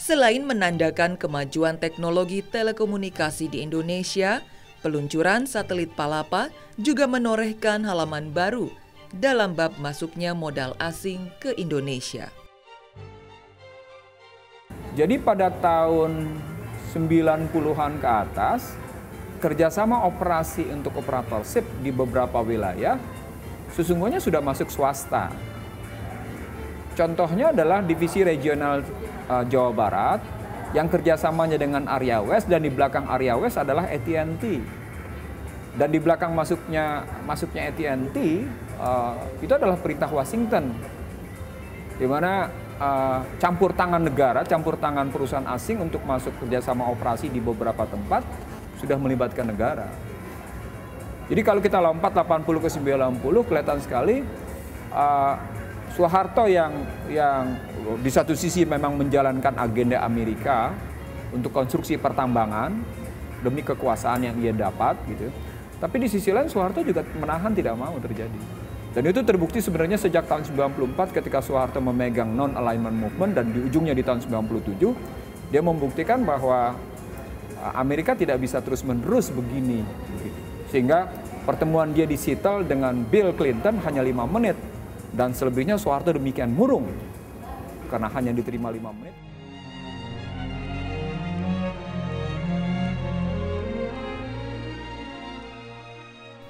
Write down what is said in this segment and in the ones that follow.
Selain menandakan kemajuan teknologi telekomunikasi di Indonesia, peluncuran satelit Palapa juga menorehkan halaman baru dalam bab masuknya modal asing ke Indonesia. Jadi pada tahun 90-an ke atas, kerjasama operasi untuk operator SIP di beberapa wilayah sesungguhnya sudah masuk swasta. Contohnya adalah divisi regional Jawa Barat yang kerjasamanya dengan Area West, dan di belakang Area West adalah AT&T. Dan di belakang masuknya AT&T itu adalah perintah Washington, di mana campur tangan negara, campur tangan perusahaan asing untuk masuk kerjasama operasi di beberapa tempat sudah melibatkan negara. Jadi kalau kita lompat 80 ke 90, kelihatan sekali Soeharto yang di satu sisi memang menjalankan agenda Amerika untuk konstruksi pertambangan demi kekuasaan yang ia dapat gitu. Tapi di sisi lain Soeharto juga menahan, tidak mau terjadi. Dan itu terbukti sebenarnya sejak tahun 94 ketika Soeharto memegang non-alignment movement, dan di ujungnya di tahun 97 dia membuktikan bahwa Amerika tidak bisa terus-menerus begini. Sehingga pertemuan dia di Seattle dengan Bill Clinton hanya 5 menit. Dan selebihnya Soeharto demikian murung karena hanya diterima 5 menit.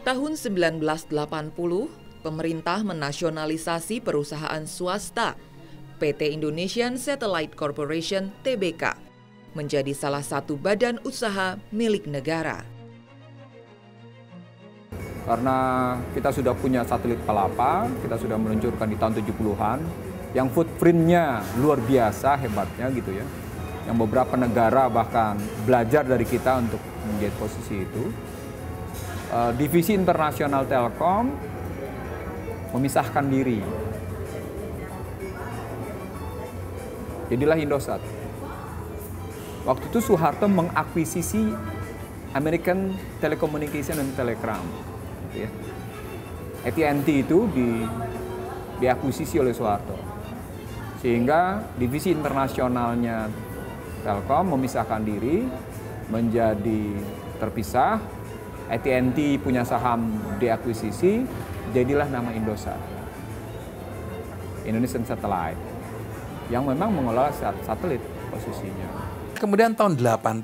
Tahun 1980, pemerintah menasionalisasi perusahaan swasta PT Indonesian Satellite Corporation (TBK) menjadi salah satu badan usaha milik negara. Karena kita sudah punya satelit Palapa, kita sudah meluncurkan di tahun 70-an, yang footprint-nya luar biasa hebatnya gitu ya. Yang beberapa negara bahkan belajar dari kita untuk menjadi posisi itu. Divisi internasional Telkom memisahkan diri. Jadilah Indosat. Waktu itu Soeharto mengakuisisi American Telecommunication and Telegram. Ya. AT&T itu diakuisisi oleh Soeharto, sehingga divisi internasionalnya Telkom memisahkan diri menjadi terpisah. AT&T punya saham diakuisisi, jadilah nama Indosat, Indonesian Satellite, yang memang mengelola satelit posisinya. Kemudian tahun 80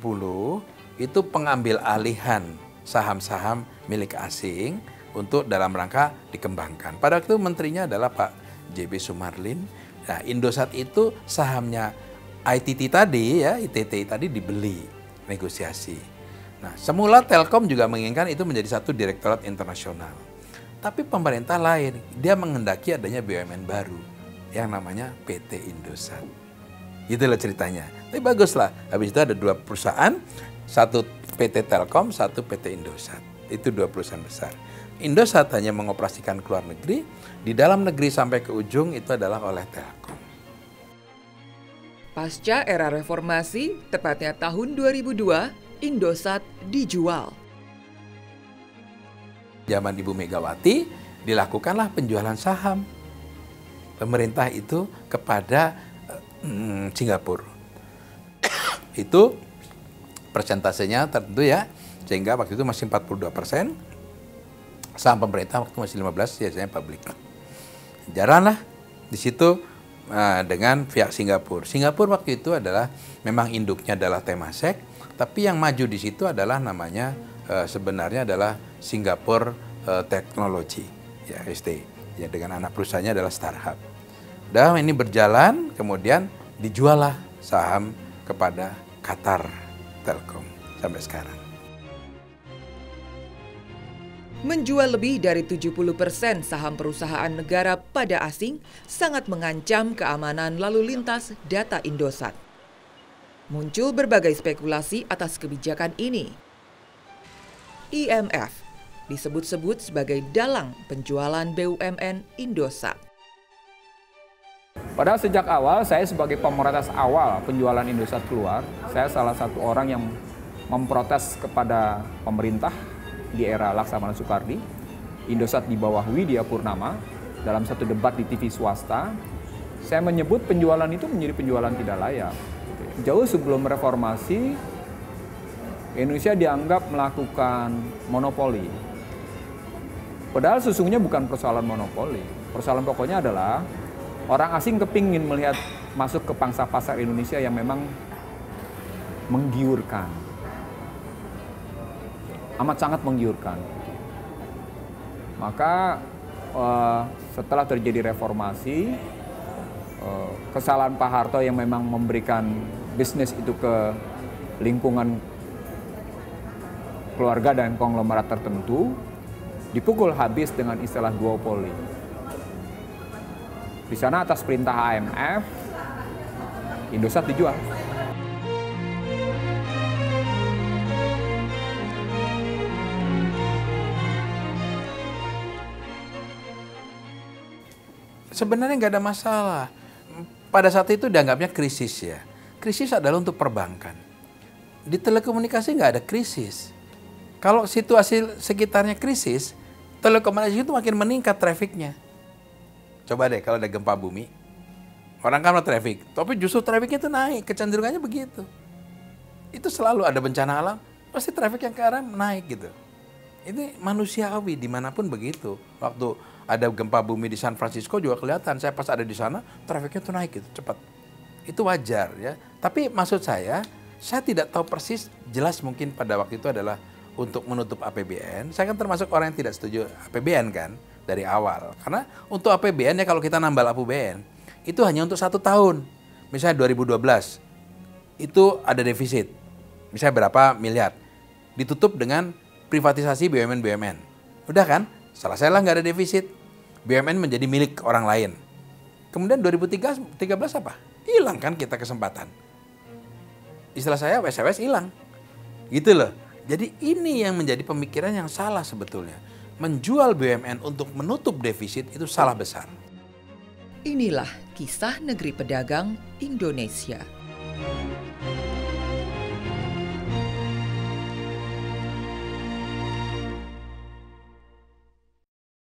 itu pengambil alihan saham-saham milik asing untuk dalam rangka dikembangkan. Pada waktu itu menterinya adalah Pak JB Sumarlin. Nah, Indosat itu sahamnya ITT tadi ya, ITT tadi dibeli, negosiasi. Nah, semula Telkom juga menginginkan itu menjadi satu direktorat internasional. Tapi pemerintah lain, dia menghendaki adanya BUMN baru yang namanya PT Indosat. Itulah ceritanya. Tapi baguslah, habis itu ada 2 perusahaan, satu PT Telkom, satu PT Indosat. Itu 2 perusahaan besar. Indosat hanya mengoperasikan ke luar negeri, di dalam negeri sampai ke ujung itu adalah oleh Telkom. Pasca era reformasi, tepatnya tahun 2002, Indosat dijual. Zaman Ibu Megawati, dilakukanlah penjualan saham pemerintah itu kepada Singapura. Itu persentasenya tertentu ya, sehingga waktu itu masih 42%, saham pemerintah waktu masih 15%, biasanya publik. Jalanlah di situ dengan pihak Singapura. Singapura waktu itu adalah memang induknya adalah Temasek, tapi yang maju di situ adalah namanya sebenarnya adalah Singapore Technology, ya ST, ya dengan anak perusahaannya adalah Starhub. Dan ini berjalan, kemudian dijuallah saham kepada Qatar Telkom sampai sekarang. Menjual lebih dari 70% saham perusahaan negara pada asing sangat mengancam keamanan lalu lintas data Indosat. Muncul berbagai spekulasi atas kebijakan ini. IMF disebut-sebut sebagai dalang penjualan BUMN Indosat. Padahal sejak awal saya sebagai pemrotes awal penjualan Indosat keluar, saya salah satu orang yang memprotes kepada pemerintah di era Laksamana Soekardi. Indosat di bawah Widya Purnama dalam satu debat di TV swasta, saya menyebut penjualan itu menjadi penjualan tidak layak. jauh sebelum reformasi, Indonesia dianggap melakukan monopoli. Padahal sesungguhnya bukan persoalan monopoli. Persoalan pokoknya adalah orang asing kepingin melihat masuk ke pangsa pasar Indonesia yang memang menggiurkan. Amat sangat menggiurkan. Maka setelah terjadi reformasi, kesalahan Pak Harto yang memang memberikan bisnis itu ke lingkungan keluarga dan konglomerat tertentu, dipukul habis dengan istilah duopoli. Di sana atas perintah IMF, Indosat dijual. Sebenarnya nggak ada masalah. Pada saat itu dianggapnya krisis ya. Krisis adalah untuk perbankan. Di telekomunikasi nggak ada krisis. Kalau situasi sekitarnya krisis, telekomunikasi itu makin meningkat trafiknya. Coba deh kalau ada gempa bumi, orang kan mau trafik, tapi justru trafiknya itu naik, kecenderungannya begitu. Itu selalu ada bencana alam, pasti trafik yang ke arah naik gitu. Ini manusiawi dimanapun begitu. Waktu ada gempa bumi di San Francisco juga kelihatan, saya pas ada di sana, trafiknya tuh naik gitu, cepat. Itu wajar ya. Tapi maksud saya tidak tahu persis, jelas mungkin pada waktu itu adalah untuk menutup APBN. Saya kan termasuk orang yang tidak setuju APBN kan dari awal. Karena untuk APBN ya kalau kita nambah APBN itu hanya untuk 1 tahun. Misalnya 2012 itu ada defisit. Misalnya berapa miliar. Ditutup dengan privatisasi BUMN. Udah kan? Selesailah nggak ada defisit. BUMN menjadi milik orang lain. Kemudian 2013 apa? Hilang kan kita kesempatan. Istilah saya WSWS hilang. Gitu loh. Jadi ini yang menjadi pemikiran yang salah sebetulnya. Menjual BUMN untuk menutup defisit itu salah besar. Inilah kisah negeri pedagang Indonesia.